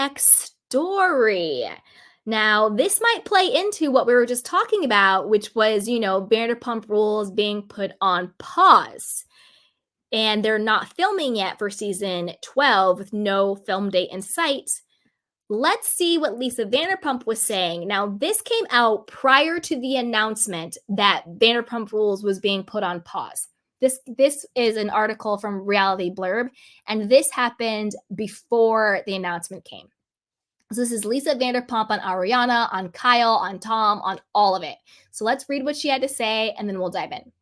next story. Now, this might play into what we were just talking about, which was, Vanderpump Rules being put on pause. And they're not filming yet for season 12 with no film date in sight. Let's see what Lisa Vanderpump was saying. Now, this came out prior to the announcement that Vanderpump Rules was being put on pause. This is an article from Reality Blurb, and this happened before the announcement came. So this is Lisa Vanderpump on Ariana, on Kyle, on Tom, on all of it. So let's read what she had to say, and then we'll dive in.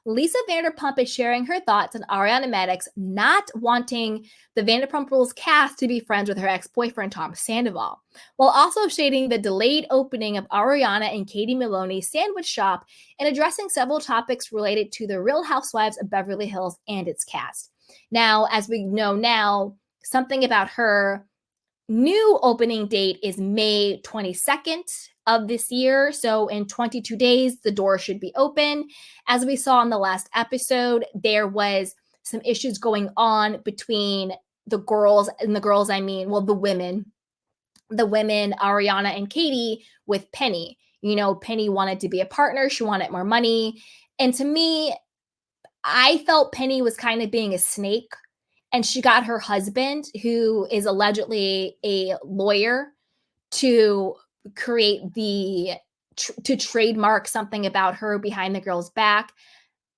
Lisa Vanderpump is sharing her thoughts on Ariana Madix not wanting the Vanderpump Rules cast to be friends with her ex-boyfriend Tom Sandoval, while also shading the delayed opening of Ariana and Katie Maloney's sandwich shop and addressing several topics related to the Real Housewives of Beverly Hills and its cast. Now, as we know now, something about her new opening date is May 22nd of this year. So in 22 days, the door should be open. As we saw in the last episode, there was some issues going on between the girls, and the girls, I mean, well, the women, Ariana and Katie, with Penny. Penny wanted to be a partner. She wanted more money. And to me, I felt Penny was kind of being a snake. And she got her husband, who is allegedly a lawyer, to create to trademark something about her behind the girl's back.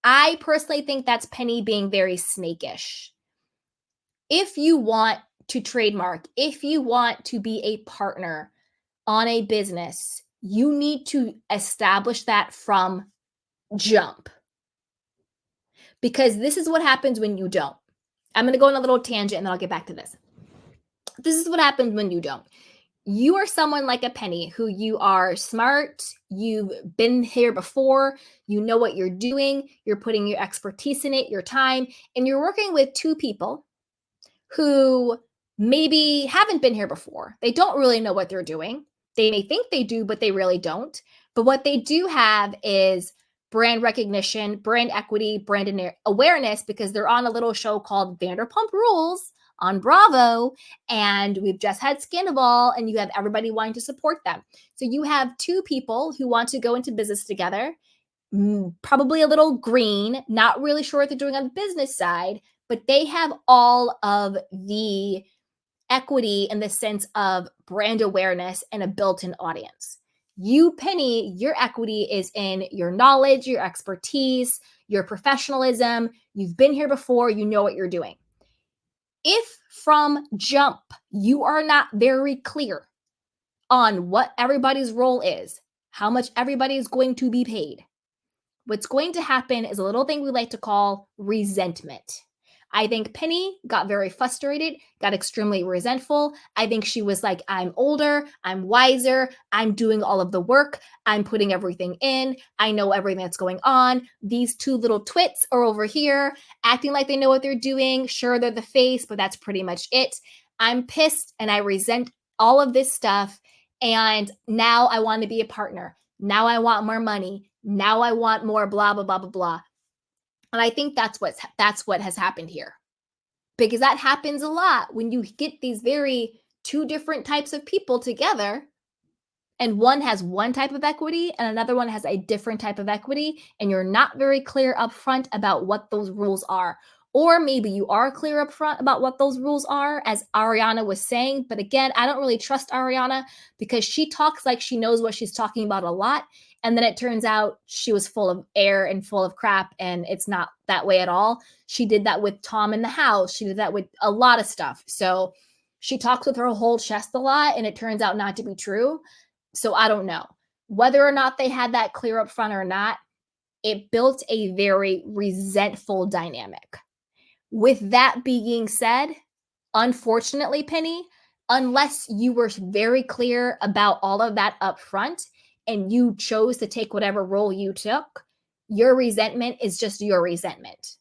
I personally think that's Penny being very snakish. If you want to trademark, if you want to be a partner on a business, you need to establish that from jump. Because this is what happens when you don't. I'm going to go on a little tangent and then I'll get back to this. This is what happens when you don't. You are someone like a Penny who you are smart, you've been here before, you know what you're doing, you're putting your expertise in it, your time, and you're working with two people who maybe haven't been here before. They don't really know what they're doing. They may think they do, but they really don't. But what they do have is brand recognition, brand equity, brand awareness, because they're on a little show called Vanderpump Rules on Bravo, and we've just had Scandal, and you have everybody wanting to support them. So you have two people who want to go into business together, probably a little green, not really sure what they're doing on the business side, but they have all of the equity in the sense of brand awareness and a built-in audience. You, Penny, your equity is in your knowledge, your expertise, your professionalism. You've been here before, you know what you're doing. If from jump you are not very clear on what everybody's role is, how much everybody is going to be paid, what's going to happen is a little thing we like to call resentment. I think Penny got very frustrated, got extremely resentful. I think she was like, I'm older, I'm wiser, I'm doing all of the work, I'm putting everything in, I know everything that's going on. These two little twits are over here acting like they know what they're doing. Sure, they're the face, but that's pretty much it. I'm pissed and I resent all of this stuff. And now I want to be a partner. Now I want more money. Now I want more blah, blah, blah, blah, blah. And I think that's what has happened here, because that happens a lot when you get these very two different types of people together, and one has one type of equity and another one has a different type of equity, and you're not very clear up front about what those rules are. Or maybe you are clear up front about what those rules are, as Ariana was saying. But again, I don't really trust Ariana because she talks like she knows what she's talking about a lot. And then it turns out she was full of air and full of crap, and it's not that way at all. She did that with Tom in the house. She did that with a lot of stuff. So she talks with her whole chest a lot, and it turns out not to be true. So I don't know. Whether or not they had that clear up front or not, it built a very resentful dynamic. With that being said, unfortunately, Penny, unless you were very clear about all of that up front and you chose to take whatever role you took, your resentment is just your resentment.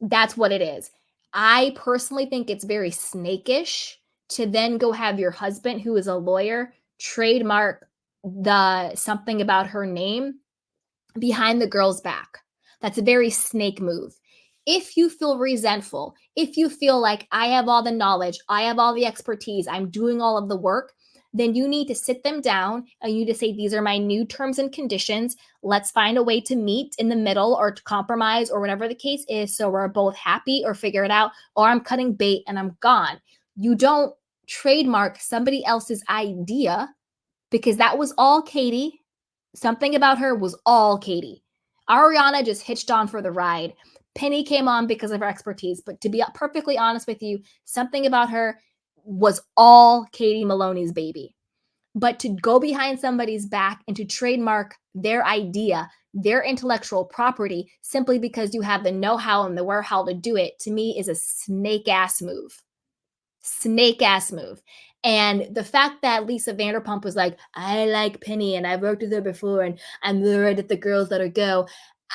That's what it is. I personally think it's very snakish to then go have your husband, who is a lawyer, trademark the something about her name behind the girl's back. That's a very snake move. If you feel resentful, if you feel like I have all the knowledge, I have all the expertise, I'm doing all of the work, then you need to sit them down and you need to say, these are my new terms and conditions. Let's find a way to meet in the middle or to compromise or whatever the case is. So we're both happy or figure it out, or I'm cutting bait and I'm gone. You don't trademark somebody else's idea because that was all Katie. Something about her was all Katie. Ariana just hitched on for the ride. Penny came on because of her expertise. But to be perfectly honest with you, something about her was all Katie Maloney's baby. But to go behind somebody's back and to trademark their idea, their intellectual property, simply because you have the know-how and the where-how to do it, to me is a snake ass move. Snake ass move. And the fact that Lisa Vanderpump was like, I like Penny and I've worked with her before and I'm worried that the girls let her go.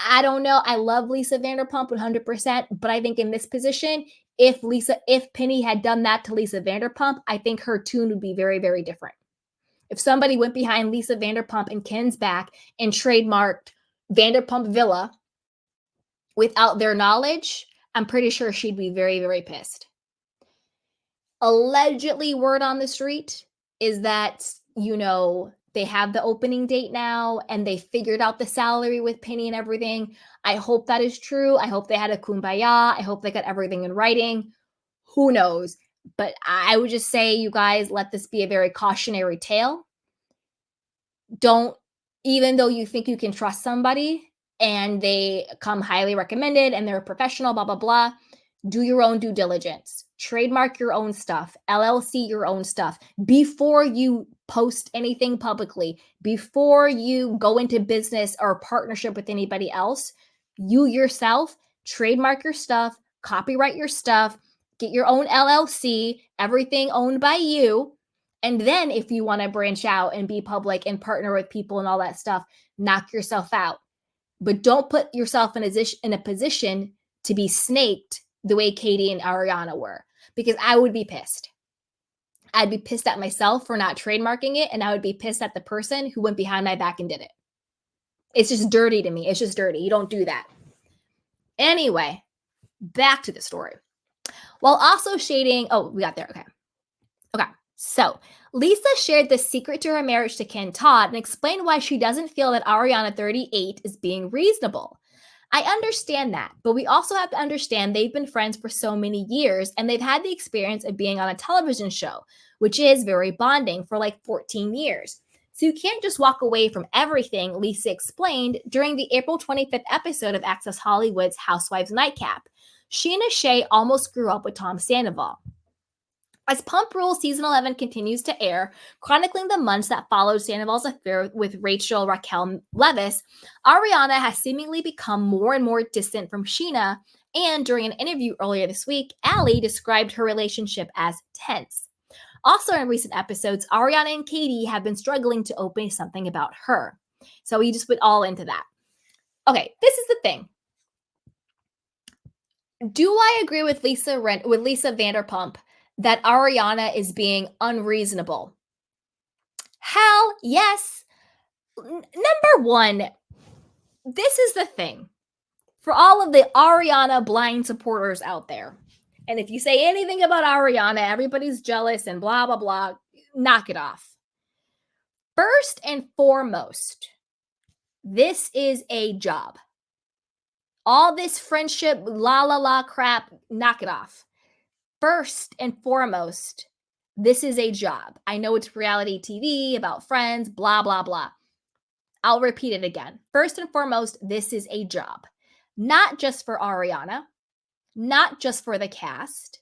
I don't know. I love Lisa Vanderpump 100%, but I think in this position, if Penny had done that to Lisa Vanderpump, I think her tune would be very, very different. If somebody went behind Lisa Vanderpump and Ken's back and trademarked Vanderpump Villa without their knowledge, I'm pretty sure she'd be very, very pissed. Allegedly, word on the street is that, they have the opening date now and they figured out the salary with Penny and everything. I hope that is true. I hope they had a kumbaya. I hope they got everything in writing. Who knows? But I would just say, you guys, let this be a very cautionary tale. Don't, even though you think you can trust somebody and they come highly recommended and they're a professional, blah, blah, blah, do your own due diligence. Trademark your own stuff, LLC your own stuff before you post anything publicly, before you go into business or partnership with anybody else. You yourself trademark your stuff, copyright your stuff, get your own LLC, everything owned by you. And then if you want to branch out and be public and partner with people and all that stuff, knock yourself out. But don't put yourself in a position to be snaked the way Katie and Ariana were, because I would be pissed. I'd be pissed at myself for not trademarking it, and I would be pissed at the person who went behind my back and did it. It's just dirty to me. It's just dirty. You don't do that. Anyway, back to the story. While also shading, we got there. Okay. So Lisa shared the secret to her marriage to Ken Todd and explained why she doesn't feel that Ariana 38 is being reasonable. I understand that, but we also have to understand they've been friends for so many years and they've had the experience of being on a television show, which is very bonding, for like 14 years. So you can't just walk away from everything, Lisa explained during the April 25th episode of Access Hollywood's Housewives Nightcap. Sheena Shea almost grew up with Tom Sandoval. As Pump Rules Season 11 continues to air, chronicling the months that followed Sandoval's affair with Raquel Leviss, Ariana has seemingly become more and more distant from Sheena, and during an interview earlier this week, Allie described her relationship as tense. Also in recent episodes, Ariana and Katie have been struggling to open something about her. So we just went all into that. Okay, this is the thing. Do I agree with Lisa Vanderpump that Ariana is being unreasonable? Hell yes. Number one, this is the thing. For all of the Ariana blind supporters out there, and if you say anything about Ariana, everybody's jealous and blah, blah, blah, knock it off. First and foremost, this is a job. All this friendship, la, la, la crap, knock it off. First and foremost, this is a job. I know it's reality TV about friends, blah, blah, blah. I'll repeat it again. First and foremost, this is a job. Not just for Ariana, not just for the cast,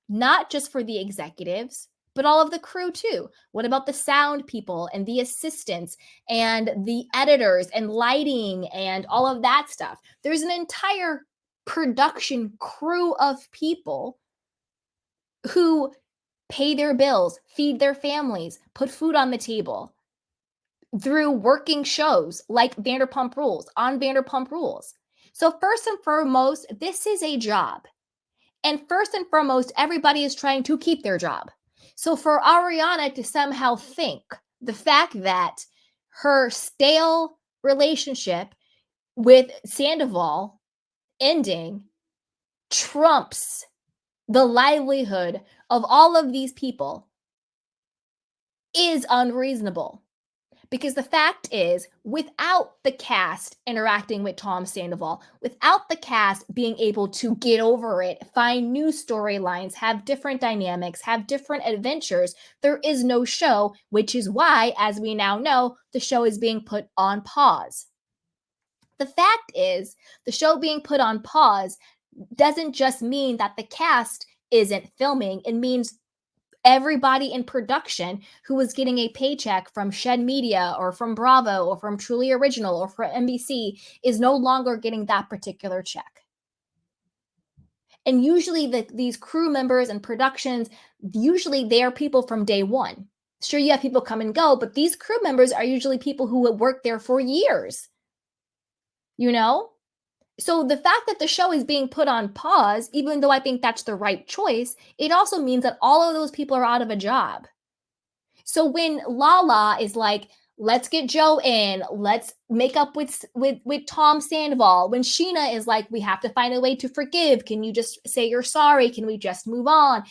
not just for the executives, but all of the crew too. What about the sound people and the assistants and the editors and lighting and all of that stuff? There's an entire production crew of people who pay their bills, feed their families, put food on the table through working shows like Vanderpump Rules, on Vanderpump Rules. So first and foremost, this is a job. And first and foremost, everybody is trying to keep their job. So for Ariana to somehow think the fact that her stale relationship with Sandoval ending trumps the livelihood of all of these people is unreasonable. Because the fact is, without the cast interacting with Tom Sandoval, without the cast being able to get over it, find new storylines, have different dynamics, have different adventures, there is no show, which is why, as we now know, the show is being put on pause. The fact is, the show being put on pause doesn't just mean that the cast isn't filming, it means everybody in production who was getting a paycheck from Shed Media or from Bravo or from Truly Original or from NBC is no longer getting that particular check. And usually these crew members and productions, usually they are people from day one. Sure, you have people come and go, but these crew members are usually people who have worked there for years. You know? So the fact that the show is being put on pause, even though I think that's the right choice, it also means that all of those people are out of a job. So when Lala is like, let's get Joe in, let's make up with Tom Sandoval. When Sheena is like, we have to find a way to forgive. Can you just say you're sorry? Can we just move on?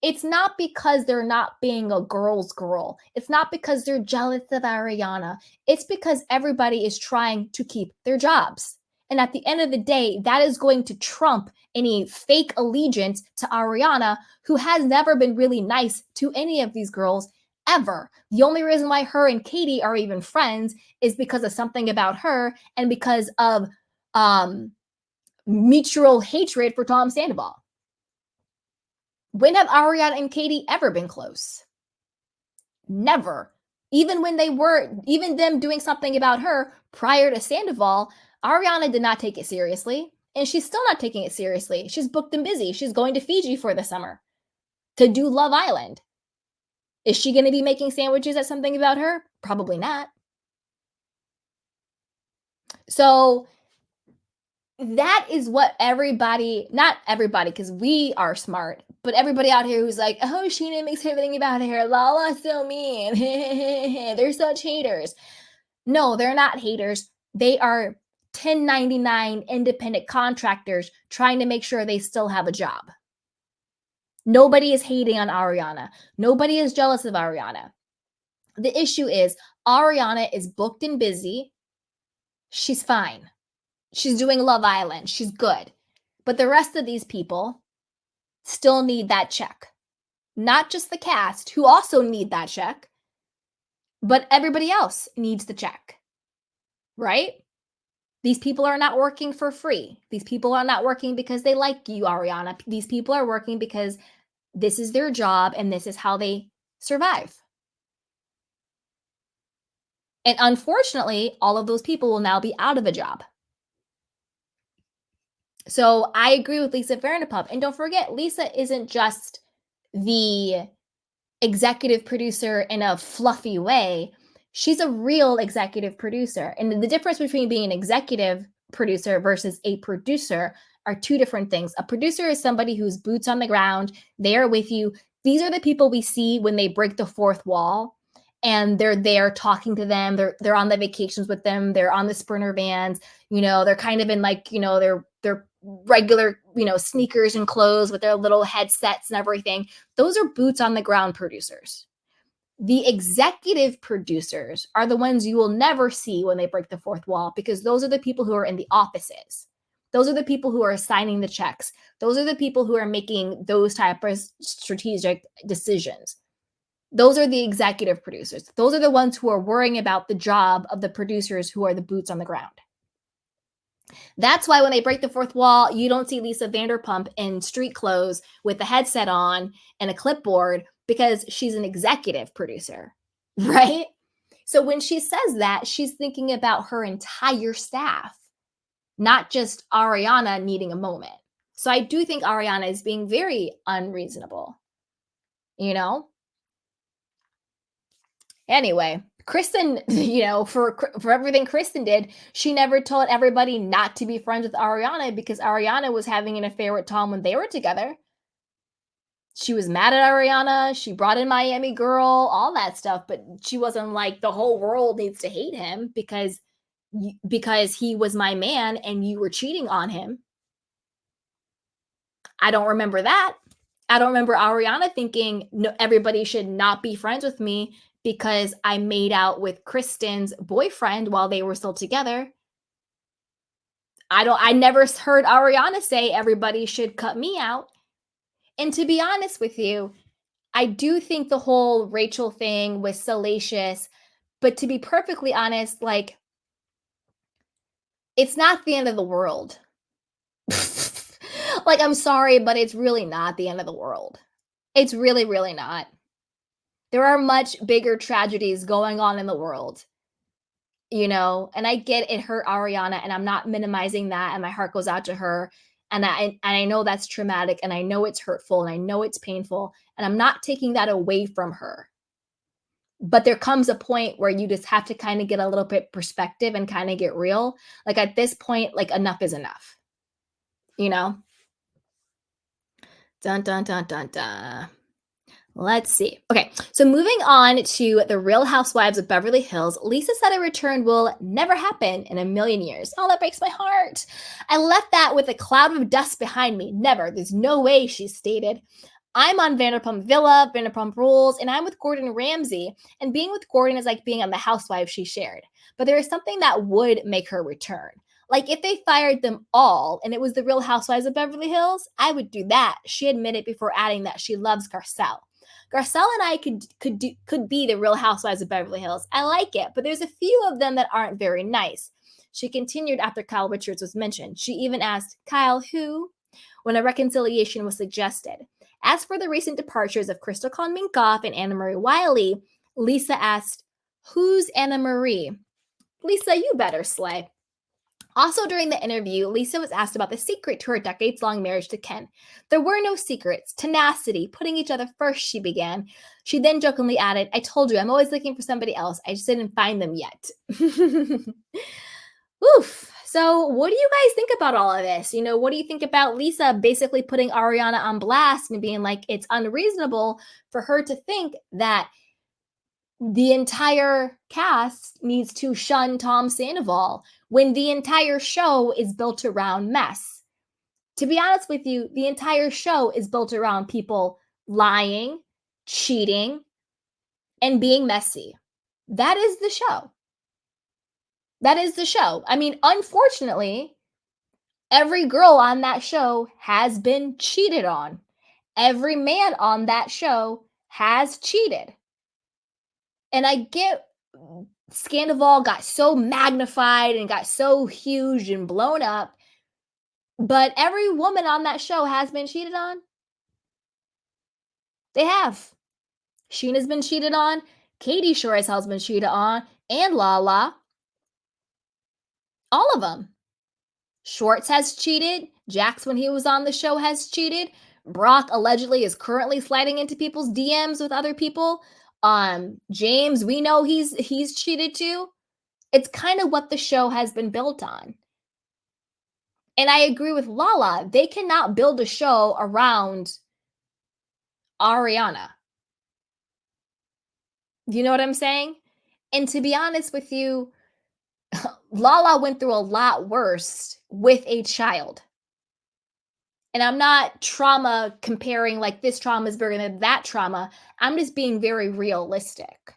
It's not because they're not being a girl's girl. It's not because they're jealous of Ariana. It's because everybody is trying to keep their jobs. And at the end of the day, that is going to trump any fake allegiance to Ariana, who has never been really nice to any of these girls ever. The only reason why her and Katie are even friends is because of something about her and because of mutual hatred for Tom Sandoval. When have Ariana and Katie ever been close? Never. Even when they were, even them doing something about her prior to Sandoval, Ariana did not take it seriously, and she's still not taking it seriously. She's booked and busy. She's going to Fiji for the summer to do Love Island. Is she going to be making sandwiches at something about her? Probably not. So that is what everybody, not everybody, because we are smart, but everybody out here who's like, oh, Sheena makes everything about her. Lala's so mean. They're such haters. No, they're not haters. They are 1099 independent contractors trying to make sure they still have a job. Nobody is hating on Ariana. Nobody is jealous of Ariana. The issue is Ariana is booked and busy. She's fine. She's doing Love Island. She's good. But the rest of these people still need that check. Not just the cast, who also need that check, but everybody else needs the check. Right? These people are not working for free. These people are not working because they like you, Ariana. These people are working because this is their job and this is how they survive. And unfortunately, all of those people will now be out of a job. So I agree with Lisa Vanderpump. And don't forget, Lisa isn't just the executive producer in a fluffy way. She's a real executive producer. And the difference between being an executive producer versus a producer are two different things. A producer is somebody who's boots on the ground. They are with you. These are the people we see when they break the fourth wall and they're there talking to them. They're on the vacations with them. They're on the Sprinter vans. You know, they're kind of in like, you know, they're regular, you know, sneakers and clothes with their little headsets and everything. Those are boots on the ground producers. The executive producers are the ones you will never see when they break the fourth wall, because those are the people who are in the offices. Those are the people who are signing the checks. Those are the people who are making those type of strategic decisions. Those are the executive producers. Those are the ones who are worrying about the job of the producers who are the boots on the ground. That's why when they break the fourth wall, you don't see Lisa Vanderpump in street clothes with a headset on and a clipboard, because she's an executive producer, right? So when she says that, she's thinking about her entire staff, not just Ariana needing a moment. So I do think Ariana is being very unreasonable, you know? Anyway, Kristen, you know, for everything Kristen did, she never told everybody not to be friends with Ariana because Ariana was having an affair with Tom when they were together. She was mad at Ariana. She brought in Miami Girl, all that stuff, but she wasn't like the whole world needs to hate him because he was my man and you were cheating on him. I don't remember that. I don't remember Ariana thinking no, everybody should not be friends with me because I made out with Kristen's boyfriend while they were still together. I never heard Ariana say everybody should cut me out. And to be honest with you, I do think the whole Rachel thing was salacious, but to be perfectly honest, like, it's not the end of the world. Like, I'm sorry, but it's really not the end of the world. It's really, really not. There are much bigger tragedies going on in the world, you know? And I get it hurt Ariana, and I'm not minimizing that, and my heart goes out to her. And I know that's traumatic, and I know it's hurtful, and I know it's painful, and I'm not taking that away from her. But there comes a point where you just have to kind of get a little bit perspective and kind of get real. Like at this point, like enough is enough, you know? Dun dun dun dun dun. Let's see. Okay, so moving on to the Real Housewives of Beverly Hills, Lisa said a return will never happen in a million years. Oh, that breaks my heart. I left that with a cloud of dust behind me. Never. There's no way, she stated. I'm on Vanderpump Villa, Vanderpump Rules, and I'm with Gordon Ramsay. And being with Gordon is like being on The Housewives, she shared. But there is something that would make her return. Like if they fired them all and it was the Real Housewives of Beverly Hills, I would do that. She admitted before adding that she loves Garcelle. Garcelle and I could be the Real Housewives of Beverly Hills. I like it, but there's a few of them that aren't very nice. She continued after Kyle Richards was mentioned. She even asked, Kyle who? When a reconciliation was suggested. As for the recent departures of Crystal Con Minkoff and Anna Marie Wiley, Lisa asked, who's Anna Marie? Lisa, you better slay. Also, during the interview, Lisa was asked about the secret to her decades-long marriage to Ken. There were no secrets. Tenacity, putting each other first, she began. She then jokingly added, I told you, I'm always looking for somebody else. I just didn't find them yet. Oof. So what do you guys think about all of this? You know, what do you think about Lisa basically putting Ariana on blast and being like, it's unreasonable for her to think that the entire cast needs to shun Tom Sandoval when the entire show is built around mess? To be honest with you, the entire show is built around people lying, cheating, and being messy. That is the show. That is the show. I mean, unfortunately, every girl on that show has been cheated on. Every man on that show has cheated. And I get Scandival got so magnified and got so huge and blown up, but every woman on that show has been cheated on. They have. Sheena's been cheated on. Katie sure as hell's been cheated on. And Lala. All of them. Schwartz has cheated. Jax, when he was on the show, has cheated. Brock allegedly is currently sliding into people's DMs with other people. James, we know he's cheated too. It's kind of what the show has been built on. And I agree with Lala. They cannot build a show around Ariana. You know what I'm saying? And to be honest with you, Lala went through a lot worse with a child. And I'm not trauma comparing like this trauma is bigger than that trauma. I'm just being very realistic.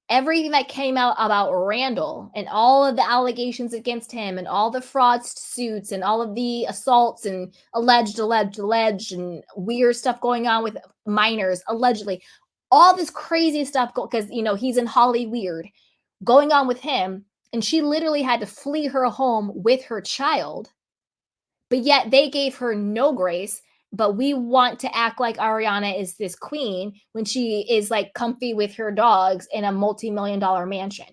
Everything that came out about Randall and all of the allegations against him and all the fraud suits and all of the assaults and alleged and weird stuff going on with minors, allegedly, all this crazy stuff because, you know, he's in Holly weird going on with him. And she literally had to flee her home with her child. But yet they gave her no grace. But we want to act like Ariana is this queen when she is like comfy with her dogs in a multi-million-dollar mansion.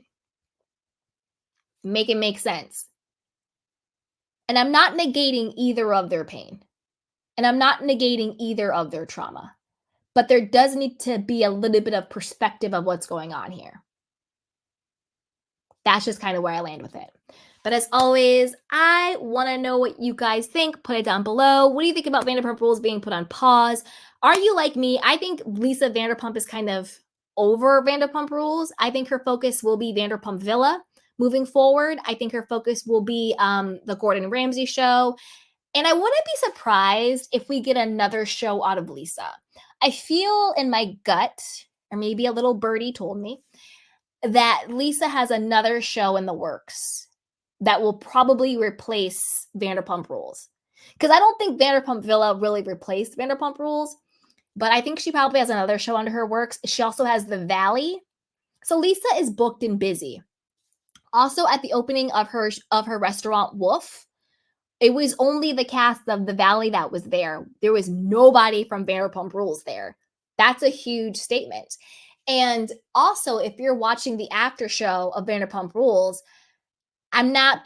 Make it make sense. And I'm not negating either of their pain. And I'm not negating either of their trauma. But there does need to be a little bit of perspective of what's going on here. That's just kind of where I land with it. But as always, I want to know what you guys think. Put it down below. What do you think about Vanderpump Rules being put on pause? Are you like me? I think Lisa Vanderpump is kind of over Vanderpump Rules. I think her focus will be Vanderpump Villa moving forward. I think her focus will be the Gordon Ramsay show. And I wouldn't be surprised if we get another show out of Lisa. I feel in my gut, or maybe a little birdie told me, that Lisa has another show in the works that will probably replace Vanderpump Rules. Because I don't think Vanderpump Villa really replaced Vanderpump Rules, but I think she probably has another show under her works. She also has The Valley. So Lisa is booked and busy. Also, at the opening of her restaurant, Wolf, it was only the cast of The Valley that was there. There was nobody from Vanderpump Rules there. That's a huge statement. And also, if you're watching the after show of Vanderpump Rules, I'm not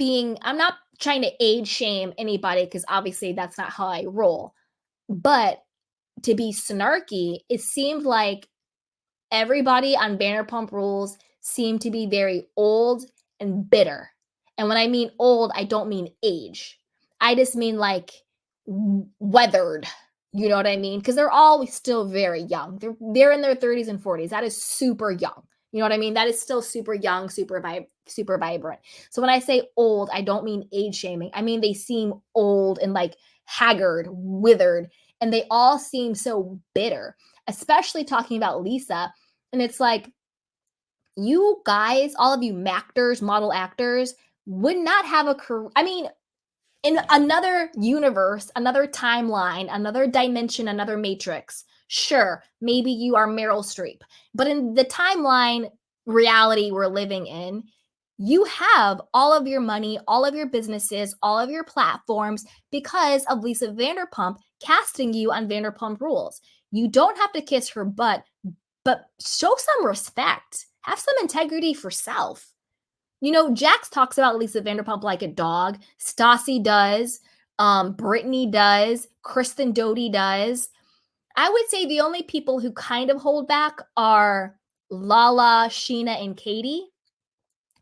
trying to age shame anybody because obviously that's not how I roll. But to be snarky, it seemed like everybody on Vanderpump Rules seemed to be very old and bitter. And when I mean old, I don't mean age. I just mean like weathered. You know what I mean? Because they're all still very young. They're in their 30s and 40s. That is super young. You know what I mean? That is still super young, super vibrant. So when I say old, I don't mean age shaming. I mean they seem old and like haggard, withered, and they all seem so bitter, especially talking about Lisa. And it's like, you guys, all of you actors, model actors, would not have a career. I mean, in another universe, another timeline, another dimension, another matrix, sure, maybe you are Meryl Streep. But in the timeline reality we're living in, you have all of your money, all of your businesses, all of your platforms because of Lisa Vanderpump casting you on Vanderpump Rules. You don't have to kiss her butt, but show some respect. Have some integrity for self. You know, Jax talks about Lisa Vanderpump like a dog. Stassi does. Brittany does. Kristen Doty does. I would say the only people who kind of hold back are Lala, Sheena, and Katie.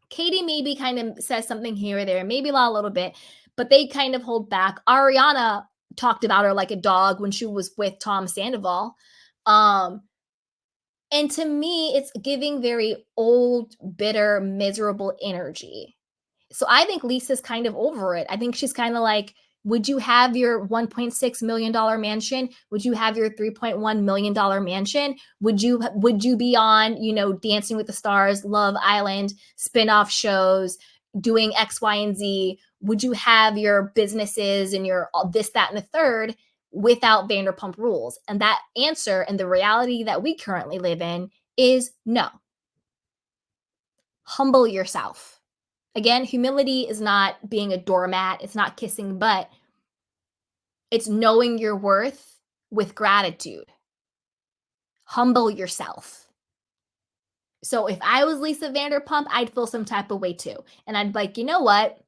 Katie maybe kind of says something here or there, maybe Lala a little bit, but they kind of hold back. Ariana talked about her like a dog when she was with Tom Sandoval. And to me, it's giving very old, bitter, miserable energy. So I think Lisa's kind of over it. I think she's kind of like, would you have your $1.6 million mansion? Would you have your $3.1 million mansion? Would you be on, Dancing with the Stars, Love Island, spin-off shows, doing X, Y, and Z? Would you have your businesses and your this, that, and the third without Vanderpump Rules? And that answer and the reality that we currently live in is no. Humble yourself. Again, humility is not being a doormat. It's not kissing butt. It's knowing your worth with gratitude. Humble yourself. So if I was Lisa Vanderpump, I'd feel some type of way too. And I'd be like, you know what?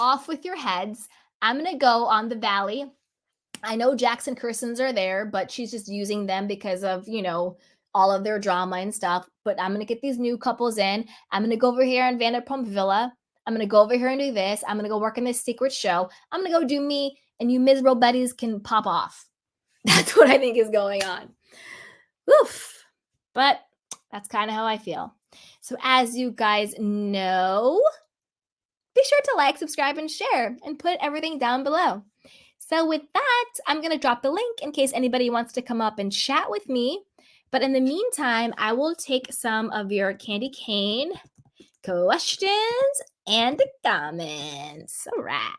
Off with your heads. I'm going to go on The Valley. I know Jax and Kirsten's are there, but she's just using them because of, all of their drama and stuff. But I'm going to get these new couples in. I'm going to go over here on Vanderpump Villa. I'm going to go over here and do this. I'm going to go work in this secret show. I'm going to go do me, and you miserable buddies can pop off. That's what I think is going on. Oof. But that's kind of how I feel. So as you guys know, be sure to like, subscribe, and share, and put everything down below. So with that, I'm going to drop the link in case anybody wants to come up and chat with me. But in the meantime, I will take some of your candy cane questions and comments. All right.